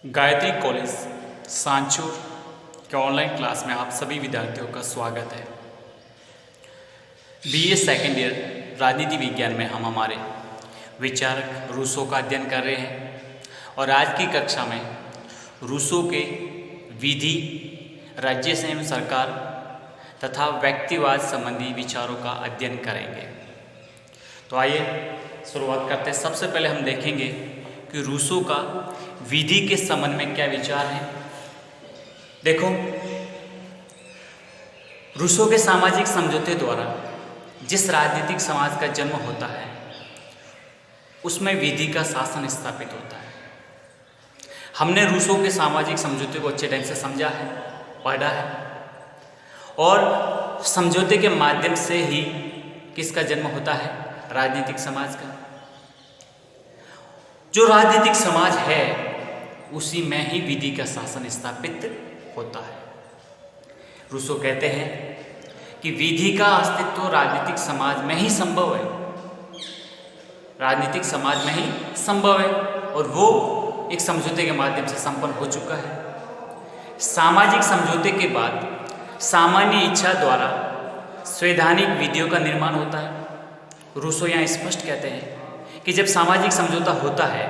Gayatri college Sanchore के online class में आप सभी विद्यार्थियों का स्वागत है। बीए सेकेंड ईयर राजनीति विज्ञान में हम हमारे विचारक रूसो का अध्ययन कर रहे हैं और आज की कक्षा में रूसो के विधि, राज्य एवं सरकार तथा व्यक्तिवाद संबंधी विचारों का अध्ययन करेंगे। तो आइए शुरुआत करते हैं। सबसे पहले हम देखेंगे कि रूसो का विधि के संबंध में क्या विचार है। देखो, रूसो के सामाजिक समझौते द्वारा जिस राजनीतिक समाज का जन्म होता है उसमें विधि का शासन स्थापित होता है। हमने रूसो के सामाजिक समझौते को अच्छे ढंग से समझा है, पढ़ा है और समझौते के माध्यम से ही किसका जन्म होता है? राजनीतिक समाज का। जो राजनीतिक समाज है उसी में ही विधि का शासन स्थापित होता है। रूसो कहते हैं कि विधि का अस्तित्व राजनीतिक समाज में ही संभव है, राजनीतिक समाज में ही संभव है और वो एक समझौते के माध्यम से संपन्न हो चुका है। सामाजिक समझौते के बाद सामान्य इच्छा द्वारा संवैधानिक विधियों का निर्माण होता है। रूसो यहाँ स्पष्ट कहते हैं कि जब सामाजिक समझौता होता है,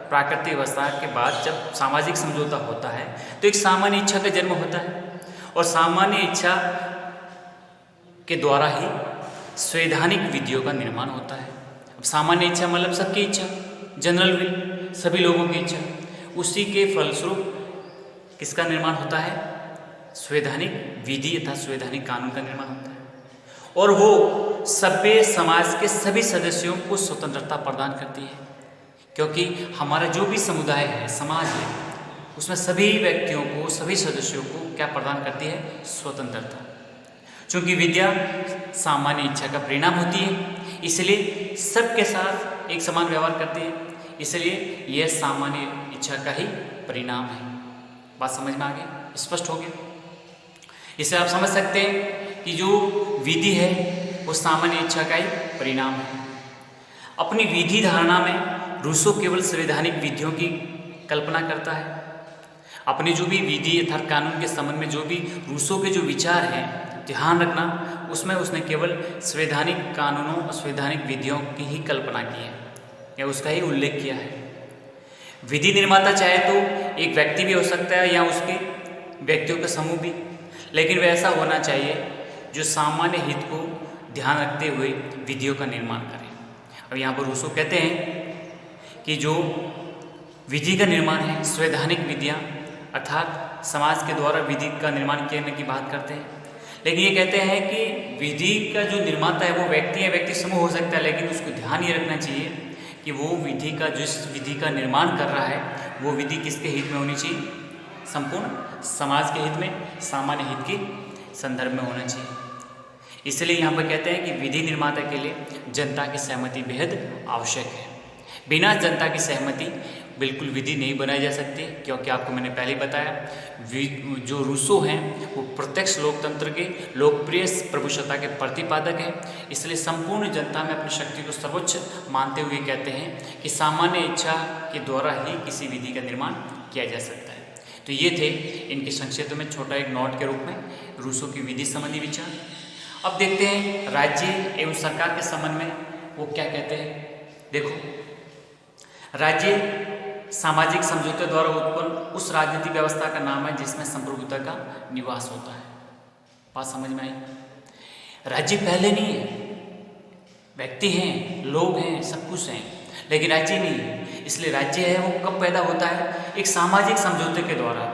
प्राकृतिक अवस्था के बाद जब सामाजिक समझौता होता है तो एक सामान्य इच्छा का जन्म होता है और सामान्य इच्छा के द्वारा ही संवैधानिक विधियों का निर्माण होता है। अब सामान्य इच्छा मतलब सबकी इच्छा, जनरल विल, सभी लोगों की इच्छा, उसी के फलस्वरूप किसका निर्माण होता है? संवैधानिक विधि तथा संवैधानिक कानून का निर्माण होता है और वो सभ्य समाज के सभी सदस्यों को स्वतंत्रता प्रदान करती है, क्योंकि हमारा जो भी समुदाय है, समाज है, उसमें सभी व्यक्तियों को, सभी सदस्यों को क्या प्रदान करती है? स्वतंत्रता। चूँकि विद्या सामान्य इच्छा का परिणाम होती है, इसलिए सबके साथ एक समान व्यवहार करती है, इसलिए यह सामान्य इच्छा का ही परिणाम है। बात समझ में आ गई? स्पष्ट हो गया? इसे आप समझ सकते हैं कि जो विधि है वो सामान्य इच्छा का ही परिणाम है। अपनी विधि धारणा में रूसो केवल संवैधानिक विधियों की कल्पना करता है। अपनी जो भी विधि अर्थात कानून के संबंध में जो भी रूसो के जो विचार हैं, ध्यान रखना, उसमें उसने केवल संवैधानिक कानूनों और संवैधानिक विधियों की ही कल्पना की है या उसका ही उल्लेख किया है। विधि निर्माता चाहे तो एक व्यक्ति भी हो सकता है या उसके व्यक्तियों का समूह भी, लेकिन वह ऐसा होना चाहिए जो सामान्य हित को ध्यान रखते हुए विधियों का निर्माण करें। अब यहाँ पर रूसो कहते हैं कि जो विधि का निर्माण है, संवैधानिक विधियाँ अर्थात समाज के द्वारा विधि का निर्माण करने की बात करते हैं, लेकिन ये कहते हैं कि विधि का जो निर्माता है वो व्यक्ति या व्यक्ति समूह हो सकता है, लेकिन उसको ध्यान ये रखना चाहिए कि वो विधि का जिस विधि का निर्माण कर रहा है वो विधि किसके हित में होनी चाहिए? संपूर्ण समाज के हित में, सामान्य हित के संदर्भ में होना चाहिए। इसलिए यहाँ पर कहते हैं कि विधि निर्माता के लिए जनता की सहमति बेहद आवश्यक है। बिना जनता की सहमति बिल्कुल विधि नहीं बनाई जा सकती, क्योंकि आपको मैंने पहले ही बताया जो रूसो हैं वो प्रत्यक्ष लोकतंत्र के लोकप्रिय प्रभुसत्ता के प्रतिपादक हैं। इसलिए संपूर्ण जनता में अपनी शक्ति को सर्वोच्च मानते हुए कहते हैं कि सामान्य इच्छा के द्वारा ही किसी विधि का निर्माण किया जा सकता है। तो ये थे इनके संक्षेप में छोटा एक नोट के रूप में रूसो की विधि संबंधी विचार। अब देखते हैं राज्य एवं सरकार के संबंध में वो क्या कहते हैं। देखो, राज्य सामाजिक समझौते द्वारा उत्पन्न उस राजनीतिक व्यवस्था का नाम है जिसमें संप्रभुता का निवास होता है। बात समझ में आई? राज्य पहले नहीं है, व्यक्ति हैं, लोग हैं, सब कुछ हैं, लेकिन राज्य नहीं है। इसलिए राज्य है वो कब पैदा होता है? एक सामाजिक समझौते के द्वारा,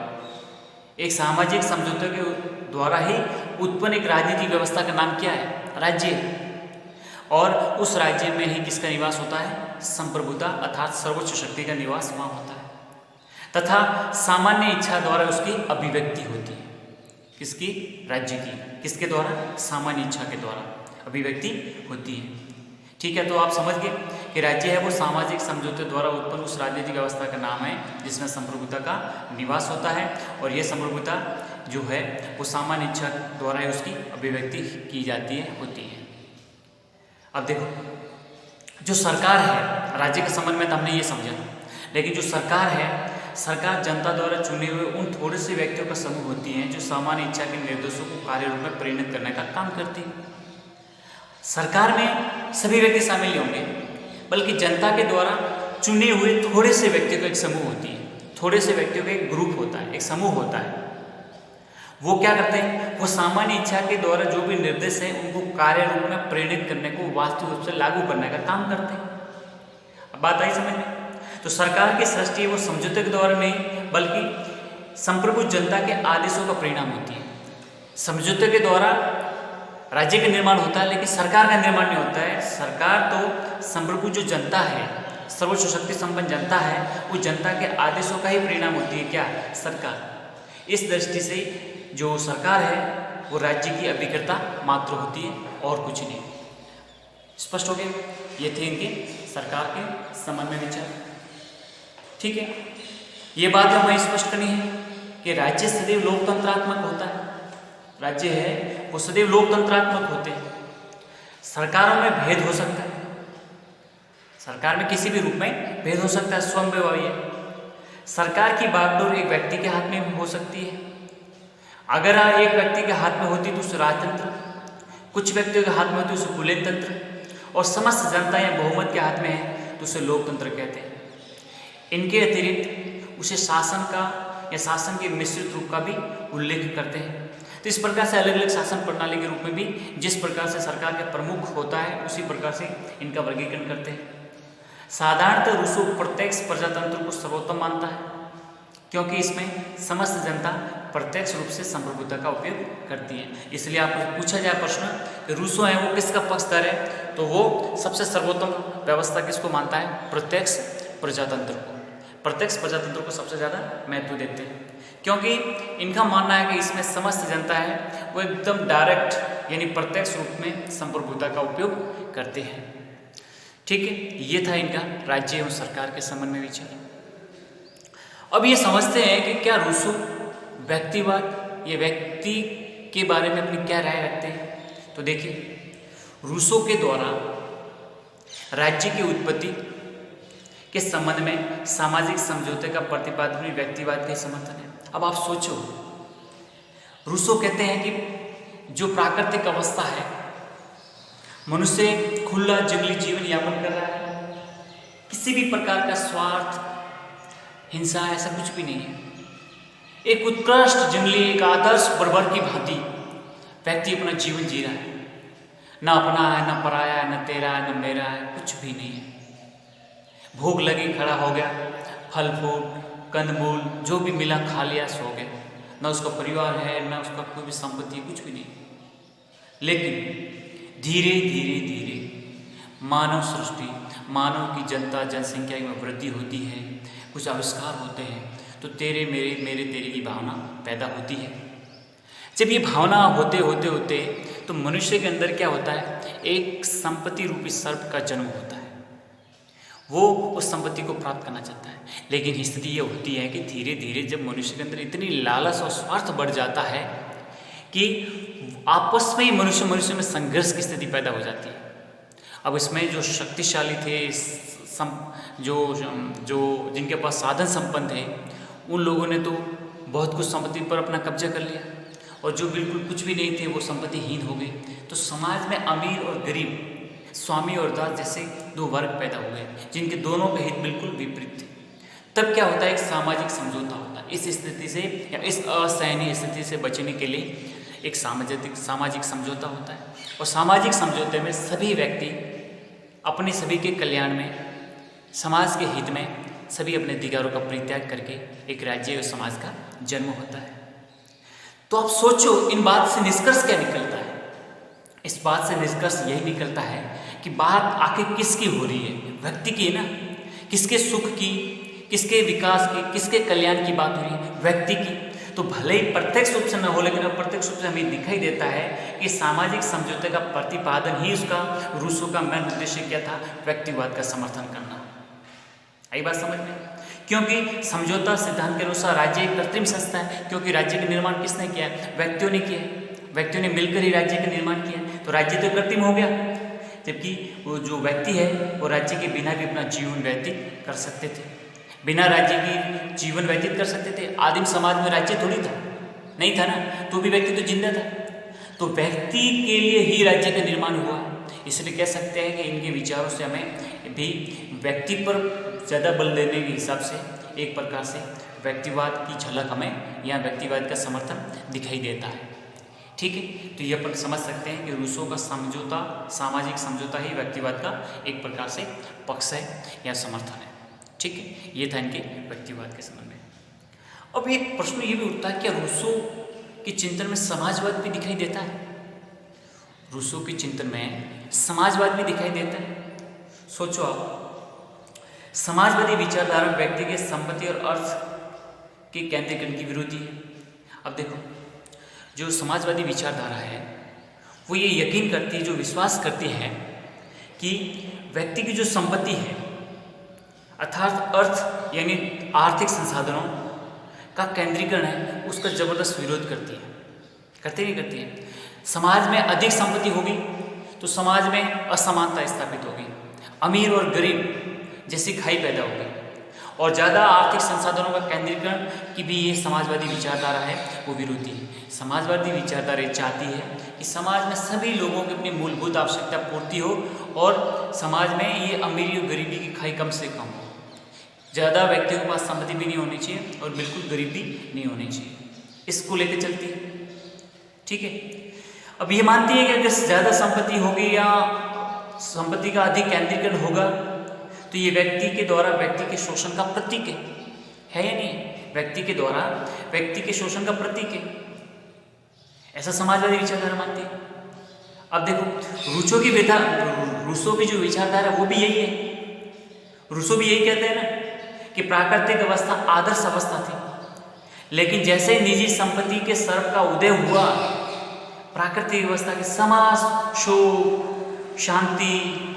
एक सामाजिक समझौते के द्वारा ही उत्पन्न एक राजनीतिक व्यवस्था का नाम क्या है? राज्य। और उस राज्य में ही किसका निवास होता है? संप्रभुता अर्थात सर्वोच्च शक्ति का निवास वहाँ होता है तथा सामान्य इच्छा द्वारा उसकी अभिव्यक्ति होती है। किसकी? राज्य की। किसके द्वारा? सामान्य इच्छा के द्वारा अभिव्यक्ति होती है। ठीक है, तो आप समझ गए कि राज्य है वो सामाजिक समझौते द्वारा उत्पन्न उस राजनीतिक व्यवस्था का नाम है जिसमें संप्रभुता का निवास होता है और ये संप्रभुता जो है वो सामान्य इच्छा द्वारा ही उसकी अभिव्यक्ति की जाती है, होती है। अब देखो, जो सरकार है, राज्य के संबंध में तो हमने ये समझा, लेकिन जो सरकार है सरकार जनता द्वारा चुने हुए उन थोड़े से व्यक्तियों का समूह होती है जो सामान्य इच्छा के निर्देशों को कार्य रूप में परिणत करने का काम करती है। सरकार में सभी व्यक्ति शामिल नहीं होंगे, बल्कि जनता के द्वारा चुने हुए थोड़े से व्यक्तियों का एक समूह होती है, थोड़े से व्यक्तियों का एक ग्रुप होता है, एक समूह होता है। वो क्या करते हैं, वो सामान्य इच्छा के द्वारा जो भी निर्देश है उनको कार्य रूप में परिणत करने को वास्तविक रूप से लागू करने का काम करते हैं। अब बात आई समझ में? तो सरकार की सृष्टि वो समझौते के द्वारा नहीं, बल्कि संप्रभु जनता के आदेशों का परिणाम होती है। समझौते के द्वारा राज्य का निर्माण होता है, लेकिन सरकार का निर्माण नहीं होता है। सरकार तो संप्रभु जो जनता है, सर्वोच्च शक्ति संपन्न जनता है, वो जनता के आदेशों का ही परिणाम होती है। क्या? सरकार। इस दृष्टि से जो सरकार है वो राज्य की अभिकर्ता मात्र होती है और कुछ नहीं। स्पष्ट हो गया? ये थे इनके सरकार के संबंध में विचार। ठीक है, ये बात हमें स्पष्ट करनी है कि राज्य सदैव लोकतंत्रात्मक होता है। राज्य है वो सदैव लोकतंत्रात्मक होते हैं। सरकारों में भेद हो सकता है, सरकार में किसी भी रूप में भेद हो सकता है, स्वयंप्रभावी है। सरकार की बागडोर एक व्यक्ति के हाथ में भी हो सकती है। अगर एक व्यक्ति के हाथ में होती तो उसे राजतंत्र, कुछ व्यक्तियों के हाथ में होती उसे कुलीन तंत्र, और समस्त जनता या बहुमत के हाथ में है तो उसे लोकतंत्र कहते हैं। इनके अतिरिक्त उसे शासन का या शासन के मिश्रित रूप का भी उल्लेख करते हैं। तो इस प्रकार से अलग अलग शासन प्रणाली के रूप में भी जिस प्रकार से सरकार के प्रमुख होता है उसी प्रकार से इनका वर्गीकरण करते हैं। साधारणतः रूसो प्रत्यक्ष प्रजातंत्र को सर्वोत्तम मानता है, क्योंकि इसमें समस्त जनता प्रत्यक्ष रूप से संप्रभुता का उपयोग करती है। इसलिए आपको पूछा जाए प्रश्न कि रूसो है वो किसका पक्षधर है, तो वो सबसे सर्वोत्तम व्यवस्था किसको मानता है? प्रत्यक्ष प्रजातंत्र को। प्रत्यक्ष प्रजातंत्र को सबसे ज़्यादा महत्व देते हैं, क्योंकि इनका मानना है कि इसमें समस्त जनता है वो एकदम डायरेक्ट यानी प्रत्यक्ष रूप में संप्रभुता का उपयोग करते हैं। ठीक है, ये था इनका राज्य एवं सरकार के संबंध में विचार। अब ये समझते हैं कि क्या रूसो व्यक्तिवाद, ये व्यक्ति के बारे में अपनी क्या राय रखते हैं। तो देखिए, रूसो के द्वारा राज्य की उत्पत्ति के संबंध में सामाजिक समझौते का प्रतिपादन भी व्यक्तिवाद के समर्थन है। अब आप सोचो, रूसो कहते हैं कि जो प्राकृतिक अवस्था है, मनुष्य खुला जंगली जीवन यापन कर रहा है, किसी भी प्रकार का स्वार्थ, हिंसा ऐसा कुछ भी नहीं है। एक उत्कृष्ट जंगली, एक आदर्श बर्बर की भांति व्यक्ति अपना जीवन जी रहा है। ना अपना है, ना पराया है, ना तेरा है, ना मेरा है, कुछ भी नहीं है। भूख लगी, खड़ा हो गया, फल फूल कंदमूल जो भी मिला खा लिया, सो गया। ना उसका परिवार है, ना उसका कोई भी संपत्ति, कुछ भी नहीं। लेकिन धीरे धीरे धीरे मानव सृष्टि, मानव की जनता जनसंख्या में वृद्धि होती है, कुछ आविष्कार होते हैं, तो तेरे मेरे मेरे तेरे की भावना पैदा होती है। जब ये भावना होते होते होते तो मनुष्य के अंदर क्या होता है, एक संपत्ति रूपी सर्प का जन्म होता है। वो उस संपत्ति को प्राप्त करना चाहता है, लेकिन स्थिति ये होती है कि धीरे धीरे जब मनुष्य के अंदर इतनी लालच और स्वार्थ बढ़ जाता है कि आपस में ही मनुष्य में संघर्ष की स्थिति पैदा हो जाती है। अब इसमें जो शक्तिशाली थे, जो जिनके पास साधन संपन्न थे, उन लोगों ने तो बहुत कुछ संपत्ति पर अपना कब्जा कर लिया, और जो बिल्कुल कुछ भी नहीं थे वो संपत्तिहीन हो गए। तो समाज में अमीर और गरीब, स्वामी और दास जैसे दो वर्ग पैदा हुए, जिनके दोनों के हित बिल्कुल विपरीत थे। तब क्या होता है, एक सामाजिक समझौता होता है। इस स्थिति से या इस असहनीय स्थिति से बचने के लिए एक सामाजिक समझौता होता है, और सामाजिक समझौते में सभी व्यक्ति अपने सभी के कल्याण में, समाज के हित में सभी अपने अधिकारों का परित्याग करके एक राज्य और समाज का जन्म होता है। तो आप सोचो, इन बात से निष्कर्ष क्या निकलता है? इस बात से निष्कर्ष यही निकलता है कि बात आखिर किसकी हो रही है? व्यक्ति की है ना। किसके सुख की, किसके विकास की, किसके कल्याण की बात हो रही है? व्यक्ति की। तो भले ही प्रत्यक्ष रूप से न हो, लेकिन अप्रत्यक्ष रूप से हमें दिखाई देता है कि सामाजिक समझौते का प्रतिपादन ही उसका, रूसो का मेन उद्देश्य क्या था? व्यक्तिवाद का समर्थन करना। आई बात समझ में? क्योंकि समझौता सिद्धांत के अनुसार राज्य एक कृत्रिम संस्था है, क्योंकि राज्य का निर्माण किसने किया है? व्यक्तियों ने किया है। व्यक्तियों ने मिलकर ही राज्य का निर्माण किया, तो राज्य तो कृत्रिम हो गया। जबकि वो जो व्यक्ति है वो राज्य के बिना भी अपना जीवन व्यतीत कर सकते थे। बिना राज्य की जीवन व्यतीत कर सकते थे? आदिम समाज में राज्य थोड़ी था, नहीं था ना, तो भी व्यक्ति तो जिंदा था। तो व्यक्ति के लिए ही राज्य का निर्माण हुआ, इसलिए कह सकते हैं कि इनके विचारों से हमें भी व्यक्ति पर ज़्यादा बल देने के हिसाब से एक प्रकार से व्यक्तिवाद की झलक हमें या व्यक्तिवाद का समर्थन दिखाई देता है। ठीक है, तो ये अपन समझ सकते हैं कि रूसो का समझौता, सामाजिक समझौता ही व्यक्तिवाद का एक प्रकार से पक्ष है या समर्थन है। ठीक है, ये था इनके व्यक्तिवाद के संबंध में। अब एक प्रश्न ये भी उठता है, क्या रूसो के चिंतन में समाजवाद भी दिखाई देता है? रूसो के चिंतन में समाजवाद भी दिखाई देता है। सोचो आप, समाजवादी विचारधारा में व्यक्ति के संपत्ति और अर्थ के केंद्रीकरण की विरोधी है। अब देखो, जो समाजवादी विचारधारा है वो ये यकीन करती है, जो विश्वास करती है कि व्यक्ति की जो संपत्ति है अर्थात अर्थ यानी आर्थिक संसाधनों का केंद्रीकरण है, उसका जबरदस्त विरोध करती है। करती नहीं करती है? समाज में अधिक संपत्ति होगी तो समाज में असमानता स्थापित होगी, अमीर और गरीब जैसी खाई पैदा होगी, और ज़्यादा आर्थिक संसाधनों का केंद्रीकरण की भी ये समाजवादी विचारधारा है वो विरोधी है। समाजवादी विचारधारा चाहती है कि समाज में सभी लोगों की अपनी मूलभूत आवश्यकता पूर्ति हो और समाज में ये अमीरी और गरीबी की खाई कम से कम हो। ज़्यादा व्यक्तियों के पास संपत्ति भी नहीं होनी चाहिए और बिल्कुल गरीब भी नहीं होनी चाहिए, इसको लेकर चलती है। ठीक है, अब ये मानती है कि अगर ज़्यादा संपत्ति होगी या संपत्ति का अधिक केंद्रीकरण होगा तो ये व्यक्ति के द्वारा व्यक्ति के शोषण का प्रतीक है या नहीं? व्यक्ति के द्वारा व्यक्ति के शोषण का प्रतीक है, ऐसा समाजवादी विचारधारा मानती है। अब देखो, रूसो की जो विचारधारा वो भी यही है। रूसो भी यही कहते हैं ना कि प्राकृतिक अवस्था आदर्श अवस्था थी, लेकिन जैसे निजी संपत्ति के सर्प का उदय हुआ, प्राकृतिक अवस्था के समाज, शोक, शांति,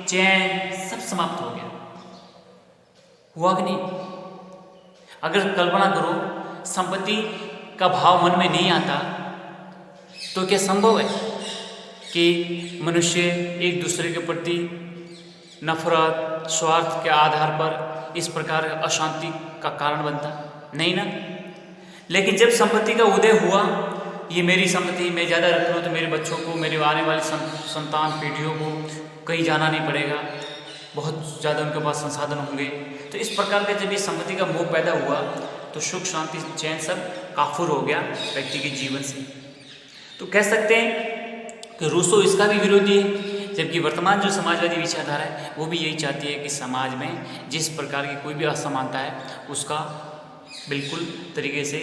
चैन सब समाप्त हो गया। हुआ कि नहीं? अगर कल्पना करो, संपत्ति का भाव मन में नहीं आता तो क्या संभव है कि मनुष्य एक दूसरे के प्रति नफरत, स्वार्थ के आधार पर इस प्रकार अशांति का कारण बनता? नहीं ना। लेकिन जब संपत्ति का उदय हुआ, ये मेरी संपत्ति, मैं ज़्यादा रख लूँ तो मेरे बच्चों को, मेरे आने वाली संतान पीढ़ियों को कहीं जाना नहीं पड़ेगा, बहुत ज़्यादा उनके पास संसाधन होंगे। तो इस प्रकार का जब ये संपत्ति का मोह पैदा हुआ तो सुख, शांति, चैन सब काफुर हो गया व्यक्ति के जीवन से। तो कह सकते हैं कि रूसो इसका भी विरोधी है, जबकि वर्तमान जो समाजवादी विचारधारा है वो भी यही चाहती है कि समाज में जिस प्रकार की कोई भी असमानता है उसका बिल्कुल तरीके से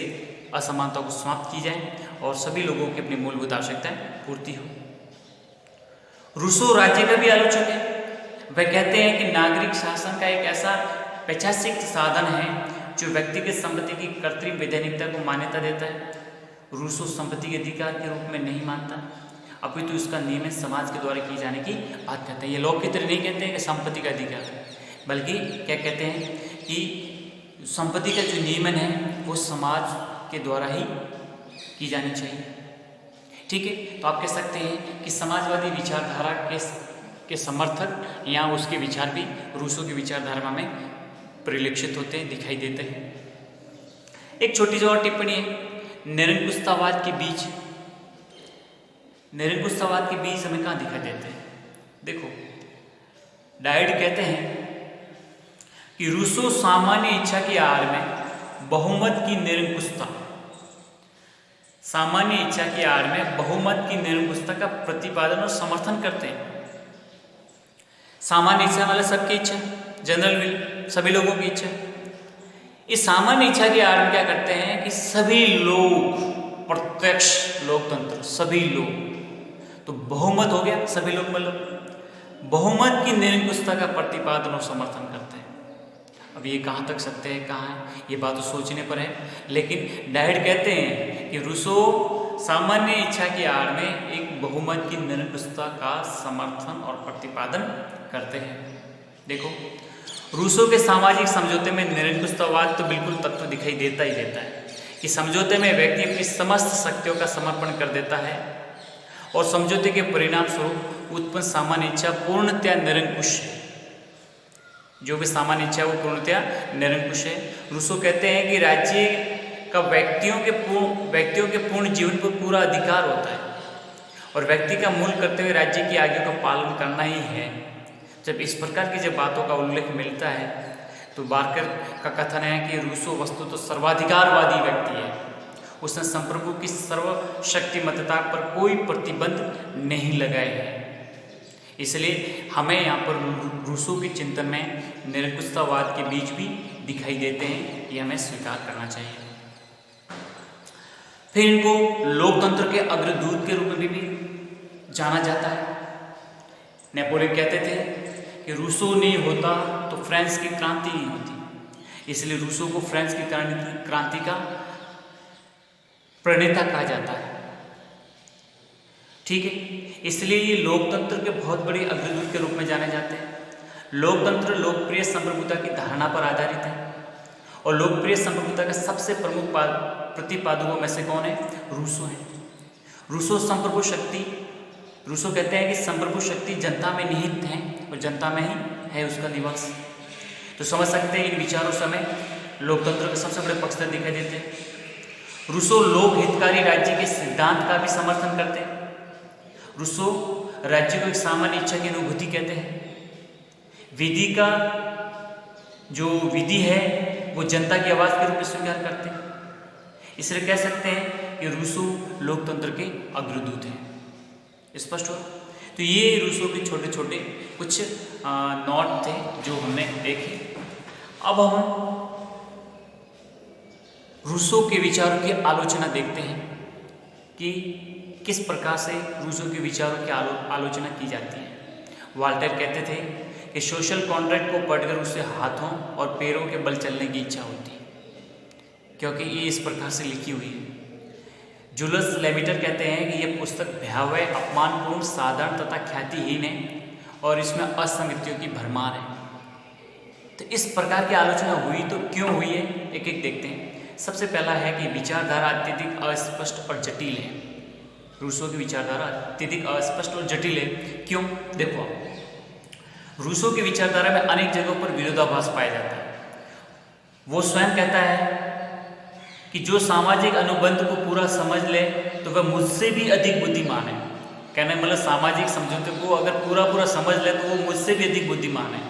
असमानता को समाप्त की जाए और सभी लोगों की अपनी मूलभूत आवश्यकताएं पूर्ति हो। रूसो राज्य का भी आलोचक है। वह कहते हैं कि नागरिक शासन का एक ऐसा पैचासिक साधन है जो व्यक्तिगत संपत्ति की कर्तव्य वैधानिकता को मान्यता देता है। रूसो संपत्ति के अधिकार के रूप में नहीं मानता, अभी तो इसका नियमन समाज के द्वारा किए जाने की बात करते हैं। ये लोग की तरह नहीं कहते हैं कि संपत्ति का अधिकार, बल्कि क्या कहते हैं कि संपत्ति का जो नियमन है वो समाज के द्वारा ही की जानी चाहिए। ठीक है, तो आप कह सकते हैं कि समाजवादी विचारधारा के समर्थक या उसके विचार भी रूसो की विचारधारा में परिलक्षित होते हैं, दिखाई देते हैं। एक छोटी सी और टिप्पणी है, निरंकुशतावाद के बीज। निरंकुशतावाद के बीज हमें कहाँ दिखाई देते हैं? देखो, डायड कहते हैं कि रूसो सामान्य इच्छा की आड़ में बहुमत की निरंकुशता, सामान्य इच्छा की आड़ में बहुमत की निरंकुशता का प्रतिपादन और समर्थन करते हैं। सामान्य इच्छा मतलब सबकी इच्छा, जनरल विल, सभी लोगों की इच्छा। इस सामान्य इच्छा की आड़ में क्या करते हैं कि सभी लोग, प्रत्यक्ष लोकतंत्र, सभी लोग, तो बहुमत हो गया, सभी लोग मतलब बहुमत की निरंकुशता का प्रतिपादन और समर्थन करते हैं। अब ये कहाँ तक सत्य है, कहाँ है, ये बात तो सोचने पर है, लेकिन डायड कहते हैं कि रूसो सामान्य इच्छा की आड़ में एक बहुमत की निरंकुशता का समर्थन और प्रतिपादन करते हैं। देखो, रूसो के सामाजिक समझौते में निरंकुशतावाद तो बिल्कुल तत्व दिखाई देता ही देता है कि समझौते में व्यक्ति अपनी समस्त शक्तियों का समर्पण कर देता है और समझौते के परिणाम स्वरूप उत्पन्न सामान्य इच्छा पूर्णतया निरंकुश है। जो भी सामान्य इच्छा है वो पूर्णतया निरंकुश है। रूसो कहते हैं कि राज्य का व्यक्तियों के पूर्ण जीवन पर पूरा अधिकार होता है और व्यक्ति का मूल कर्तव्य राज्य की आज्ञा का पालन करना ही है। जब इस प्रकार की जब बातों का उल्लेख मिलता है तो बार्कर का कथन है कि रूसो वस्तु तो सर्वाधिकारवादी व्यक्ति है, उसने संप्रभु की सर्वशक्तिमत्ता पर कोई प्रतिबंध नहीं लगाए हैं। इसलिए हमें यहाँ पर रूसो के चिंतन में निरंकुशतावाद के बीज भी दिखाई देते हैं, ये हमें स्वीकार करना चाहिए। फिर इनको लोकतंत्र के अग्रदूत के रूप में भी जाना जाता है। नेपोलियन कहते थे कि रूसो नहीं होता तो फ्रांस की क्रांति नहीं होती, इसलिए रूसो को फ्रांस की क्रांति का प्रणेता कहा जाता है। ठीक है, इसलिए ये लोकतंत्र के बहुत बड़े अग्रदूत के रूप में जाने जाते हैं। लोकतंत्र लोकप्रिय संप्रभुता की धारणा पर आधारित है और लोकप्रिय संप्रभुता का सबसे प्रमुख प्रतिपादकों में से कौन है? रूसो है। रूसो कहते हैं कि संप्रभु शक्ति जनता में निहित है और जनता में ही है उसका निवास। तो समझ सकते हैं इन विचारों से हमें लोकतंत्र के सबसे बड़े पक्षधर दिखाई देते हैं। रूसो लोक हितकारी राज्य के सिद्धांत का भी समर्थन करते हैं। रूसो राज्य को एक सामान्य इच्छा की अनुभूति कहते हैं। विधि का जो विधि है वो जनता की आवाज़ के रूप में स्वीकार करते हैं। इसलिए कह सकते हैं कि रूसो लोकतंत्र के अग्रदूत हैं। स्पष्ट हो? तो ये रूसो के छोटे छोटे कुछ नोट थे जो हमने देखे। अब हम रूसो के विचारों की आलोचना देखते हैं कि किस प्रकार से रूसो के विचारों की आलोचना की जाती है। वाल्टर कहते थे कि सोशल कॉन्ट्रैक्ट को पढ़कर उसे हाथों और पैरों के बल चलने की इच्छा होती है, क्योंकि ये इस प्रकार से लिखी हुई है। जूलियस लेविटर कहते हैं कि यह पुस्तक भयावह, अपमानपूर्ण, साधारण तथा ख्यातिहीन है और इसमें असंगतियों की भरमार है। तो इस प्रकार की आलोचना हुई तो क्यों हुई है, एक एक देखते हैं। सबसे पहला है कि विचारधारा अत्यधिक अस्पष्ट और जटिल है। रूसो की विचारधारा अत्यधिक अस्पष्ट और जटिल है। क्यों? देखो, रूसो की विचारधारा में अनेक जगहों पर विरोधाभास पाया जाता है। वो स्वयं कहता है कि जो सामाजिक अनुबंध को पूरा समझ ले तो वह मुझसे भी अधिक बुद्धिमान है। कहने मतलब सामाजिक समझौते को अगर पूरा समझ ले तो वो मुझसे भी अधिक बुद्धिमान है।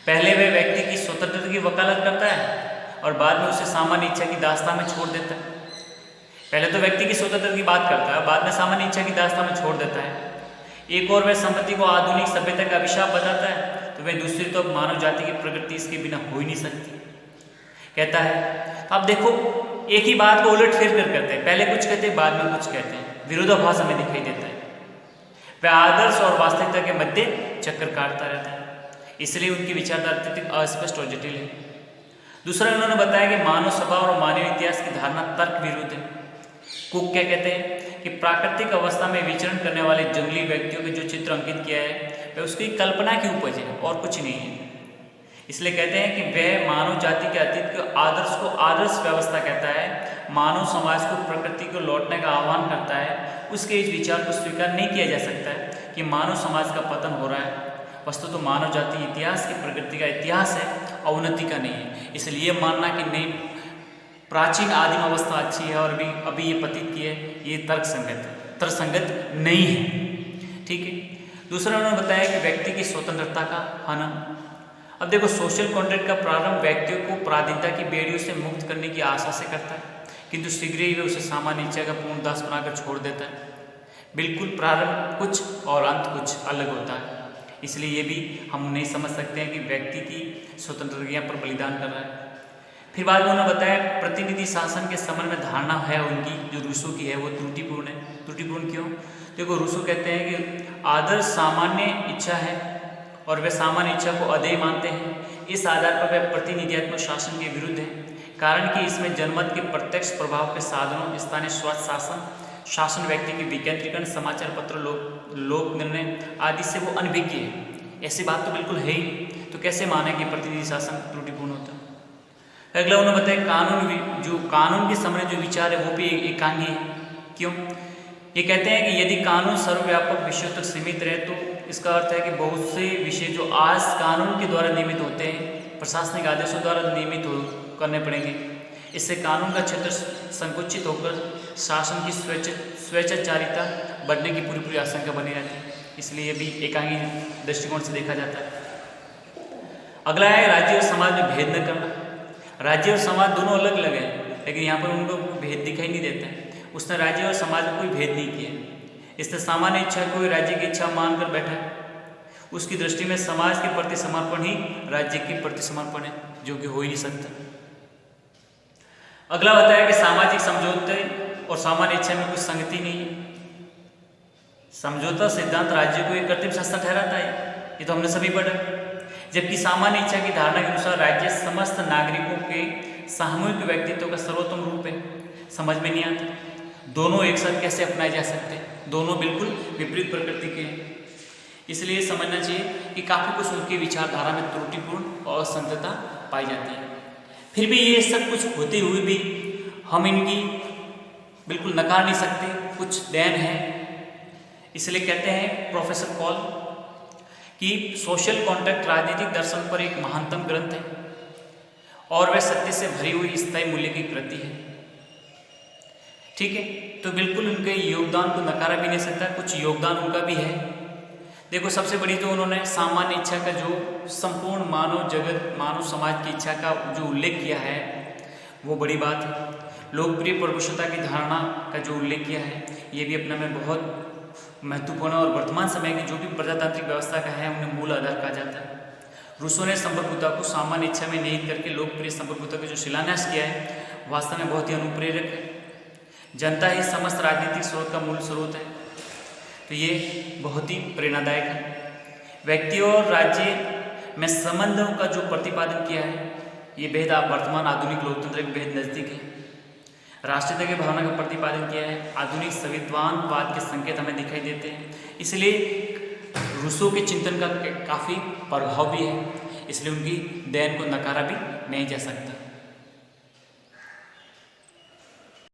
पहले वह व्यक्ति की स्वतंत्रता की वकालत करता है और बाद में उसे सामान्य इच्छा की दास्तां में छोड़ देता है। पहले तो व्यक्ति की स्वतंत्रता की बात करता है, बाद में सामान्य इच्छा की दास्तां में छोड़ देता है। एक और वह संपत्ति को आधुनिक सभ्यता का अभिशाप बताता है, तो वह दूसरी तो मानव जाति की प्रगति इसके बिना हो ही नहीं सकती कहता है। अब देखो, एक ही बात को उलट फेर कर करते हैं, पहले कुछ कहते हैं बाद में कुछ कहते हैं। विरोधाभास हमें दिखाई देता है। वह आदर्श और वास्तविकता के मध्य चक्कर काटता रहता है, इसलिए उनकी विचारधारा अत्यधिक अस्पष्ट और जटिल है। दूसरा, उन्होंने बताया कि मानव स्वभाव और मानवीय इतिहास की धारणा तर्क विरुद्ध है। कुक क्या कहते हैं कि प्राकृतिक अवस्था में विचरण करने वाले जंगली व्यक्तियों के जो चित्र अंकित किया है वह उसकी कल्पना की उपज है और कुछ नहीं है। इसलिए कहते हैं कि वह मानव जाति के अतीत के आदर्श को आदर्श व्यवस्था कहता है, मानव समाज को प्रकृति को लौटने का आह्वान करता है। उसके इस विचार को स्वीकार नहीं किया जा सकता है कि मानव समाज का पतन हो रहा है। वस्तु तो मानव जाति इतिहास की प्रकृति का इतिहास है, अवनति का नहीं है। इसलिए ये मानना कि नहीं प्राचीन आदिम अवस्था अच्छी है और अभी ये पतित की है, ये तर्कसंगत नहीं है। ठीक है। दूसरा, उन्होंने बताया कि व्यक्ति की स्वतंत्रता का हनन। अब देखो, सोशल कॉन्ट्रैक्ट का प्रारंभ व्यक्तियों को पराधीनता की बेड़ियों से मुक्त करने की आशा से करता है, किंतु शीघ्र ही वह उसे सामान्य इच्छा का पूर्ण दास बनाकर छोड़ देता है। बिल्कुल प्रारंभ कुछ और अंत कुछ अलग होता है। इसलिए ये भी हम नहीं समझ सकते हैं कि व्यक्ति की स्वतंत्रता पर बलिदान कर रहा है। फिर बाद में उन्होंने बताया प्रतिनिधि शासन के संबंध में धारणा है उनकी जो रूसो की है वो त्रुटिपूर्ण है। त्रुटिपूर्ण क्यों? देखो, रूसो कहते हैं कि आदर्श सामान्य इच्छा है और वे सामान्य इच्छा को अधेय मानते हैं। इस आधार पर वे प्रतिनिधित्व शासन के विरुद्ध है, कारण कि इसमें जनमत के प्रत्यक्ष प्रभाव के साधनों, स्थानीय स्वशासन शासन, व्यक्ति के विकेंद्रीकरण, समाचार पत्र, लोक निर्णय आदि से वो अनभिज्ञ है। ऐसी बात तो बिल्कुल है ही। तो कैसे माने कि प्रतिनिधि शासन त्रुटिपूर्ण होता है? अगला उन्होंने बताया कानून के समय जो विचार है वो भी एकांगी है। क्यों? ये कहते हैं कि यदि कानून सर्वव्यापक विषयों तक सीमित रहे तो इसका अर्थ है कि बहुत से विषय जो आज कानून के द्वारा नियमित होते हैं, प्रशासनिक आदेशों द्वारा नियमित करने पड़ेंगे। इससे कानून का क्षेत्र संकुचित होकर शासन की स्वेच्छाचारिता बढ़ने की पूरी आशंका बनी रहती है। इसलिए भी एकांगी दृष्टिकोण से देखा जाता है। अगला है राज्य और समाज में भेद न करना। राज्य और समाज दोनों अलग अलग हैं, लेकिन यहाँ पर उनको भेद दिखाई नहीं देता है। उसने राज्य और समाज में कोई भेद नहीं किया। इसने सामान्य इच्छा को राज्य की इच्छा मानकर बैठा है। उसकी दृष्टि में समाज के प्रति समर्पण ही राज्य के प्रति समर्पण है, जो कि हो ही नहीं सकता। अगला बताया कि सामाजिक समझौते और सामान्य इच्छा में कुछ संगति नहीं है। समझौता सिद्धांत राज्य को एक कर्तव्य संस्था ठहराता है, ये तो हमने सभी पढ़ा। जबकि सामान्य इच्छा की धारणा के अनुसार राज्य समस्त नागरिकों के सामूहिक व्यक्तित्व का सर्वोत्तम रूप है। समझ में नहीं आता दोनों एक साथ कैसे अपनाए जा सकते हैं, दोनों बिल्कुल विपरीत प्रकृति के हैं। इसलिए समझना चाहिए कि काफ़ी कुछ उनकी विचारधारा में त्रुटिपूर्ण और असंगतता पाई जाती है। फिर भी ये सब कुछ होते हुए भी हम इनकी बिल्कुल नकार नहीं सकते, कुछ देन है। इसलिए कहते हैं प्रोफेसर पॉल कि सोशल कॉन्ट्रैक्ट राजनीतिक दर्शन पर एक महानतम ग्रंथ है और वह सत्य से भरी हुई स्थायी मूल्य की कृति है। ठीक है, तो बिल्कुल उनके योगदान को नकारा भी नहीं सकता, कुछ योगदान उनका भी है। देखो, सबसे बड़ी तो उन्होंने सामान्य इच्छा का जो संपूर्ण मानव जगत, मानव समाज की इच्छा का जो उल्लेख किया है वो बड़ी बात है। लोकप्रिय प्रभुसत्ता की धारणा का जो उल्लेख किया है ये भी अपने में बहुत महत्वपूर्ण और वर्तमान समय की जो भी प्रजातांत्रिक व्यवस्था का है उन्हें मूल आधार कहा जाता है। रूसों ने संप्रभुता को सामान्य इच्छा में निहित करके लोकप्रिय संप्रभुता का जो शिलान्यास किया है वास्तव में बहुत ही अनुप्रेरक है। जनता ही समस्त राजनीतिक स्रोत का मूल स्रोत है, तो ये बहुत ही प्रेरणादायक है। व्यक्ति और राज्य में संबंधों का जो प्रतिपादन किया है ये बेहद वर्तमान आधुनिक लोकतंत्र के बेहद नज़दीक है। राष्ट्रीयता की भावना का प्रतिपादन किया है। आधुनिक संविधानवाद के संकेत हमें दिखाई देते हैं। इसलिए रूसों के चिंतन का काफ़ी प्रभाव भी है, इसलिए उनकी देन को नकारा भी नहीं जा सकता।